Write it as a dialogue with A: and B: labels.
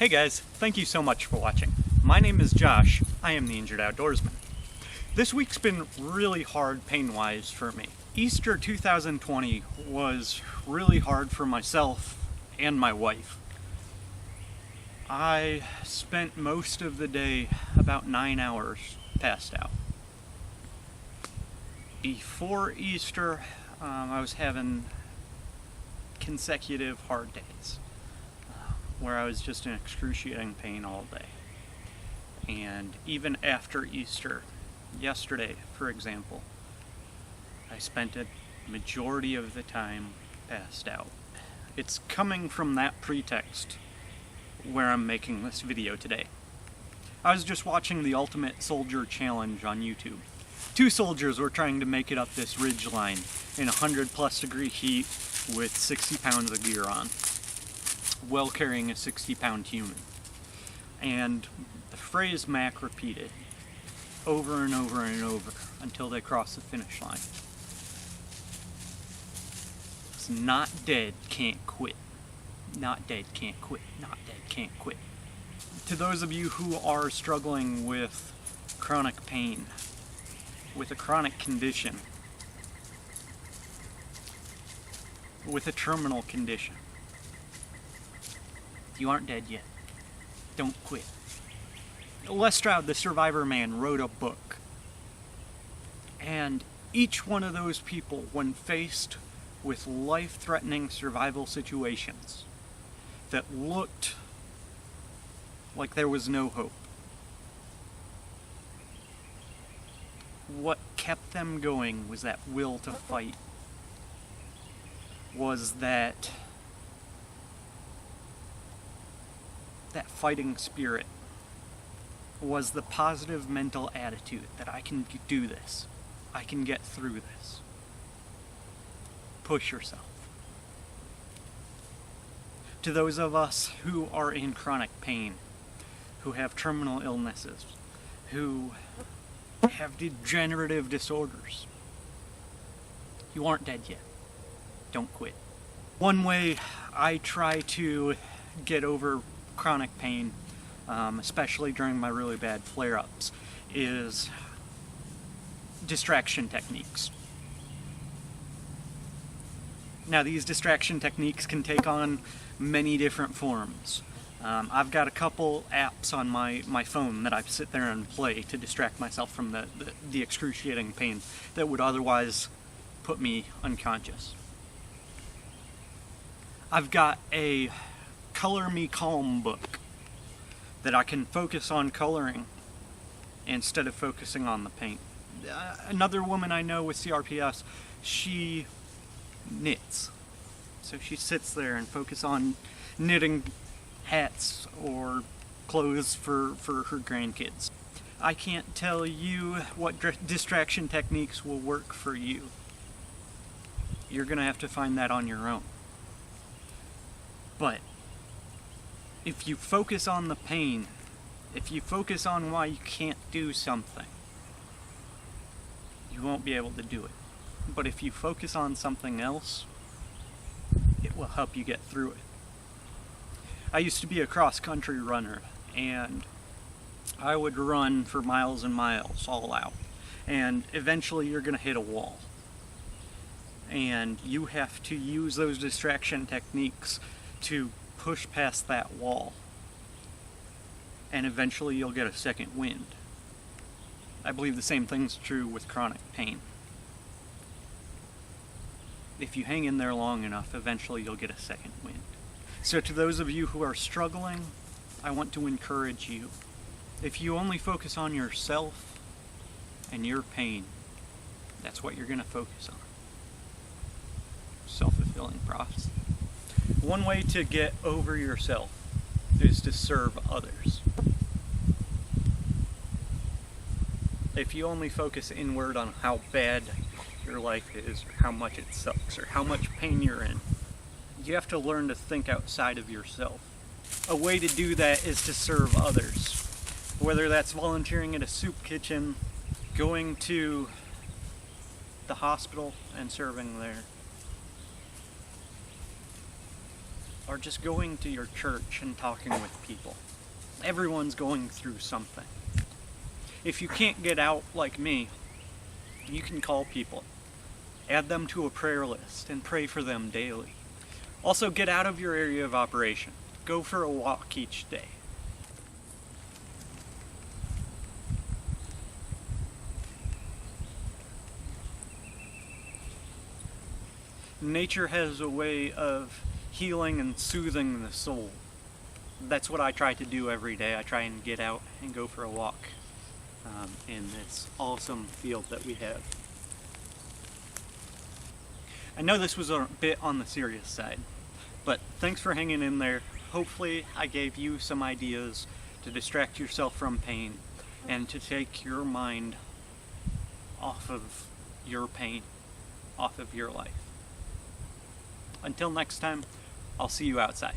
A: Hey guys, thank you so much for watching. My name is Josh, I am the Injured Outdoorsman. This week's been really hard pain-wise for me. Easter 2020 was really hard for myself and my wife. I spent most of the day, about 9 hours, passed out. Before Easter, I was having consecutive hard days where I was just in excruciating pain all day. And even after Easter, yesterday, for example, I spent a majority of the time passed out. It's coming from that pretext where I'm making this video today. I was just watching the Ultimate Soldier Challenge on YouTube. Two soldiers were trying to make it up this ridge line in 100+ degree heat with 60 pounds of gear on, while carrying a 60-pound human. And the phrase Mac repeated over and over and over until they crossed the finish line. It's not dead, can't quit. Not dead, can't quit. Not dead, can't quit. To those of you who are struggling with chronic pain, with a chronic condition, with a terminal condition, you aren't dead yet. Don't quit. Les Stroud, the Survivor Man, wrote a book. And each one of those people, when faced with life-threatening survival situations that looked like there was no hope, what kept them going was that will to fight, was that fighting spirit, was the positive mental attitude that I can do this, I can get through this. Push yourself. To those of us who are in chronic pain, who have terminal illnesses, who have degenerative disorders, you aren't dead yet. Don't quit. One way I try to get over chronic pain, especially during my really bad flare-ups, is distraction techniques. Now, these distraction techniques can take on many different forms. I've got a couple apps on my phone that I sit there and play to distract myself from the excruciating pain that would otherwise put me unconscious. I've got a Color Me Calm book that I can focus on coloring instead of focusing on the paint. Another woman I know with CRPS, she knits. So she sits there and focuses on knitting hats or clothes for her grandkids. I can't tell you what distraction techniques will work for you. You're going to have to find that on your own. But if you focus on the pain, if you focus on why you can't do something, you won't be able to do it. But if you focus on something else, it will help you get through it. I used to be a cross-country runner, and I would run for miles and miles all out. And eventually you're going to hit a wall. And you have to use those distraction techniques to push past that wall. And eventually you'll get a second wind. I believe the same thing's true with chronic pain. If you hang in there long enough, eventually you'll get a second wind. So to those of you who are struggling, I want to encourage you. If you only focus on yourself and your pain, that's what you're going to focus on. Self-fulfilling prophecy. One way to get over yourself is to serve others. If you only focus inward on how bad your life is, or how much it sucks, or how much pain you're in, you have to learn to think outside of yourself. A way to do that is to serve others. Whether that's volunteering at a soup kitchen, going to the hospital and serving there, or just going to your church and talking with people. Everyone's going through something. If you can't get out like me, you can call people. Add them to a prayer list and pray for them daily. Also, get out of your area of operation. Go for a walk each day. Nature has a way of healing and soothing the soul. That's what I try to do every day. I try and get out and go for a walk in this awesome field that we have. I know this was a bit on the serious side, but thanks for hanging in there. Hopefully I gave you some ideas to distract yourself from pain and to take your mind off of your pain, off of your life. Until next time, I'll see you outside.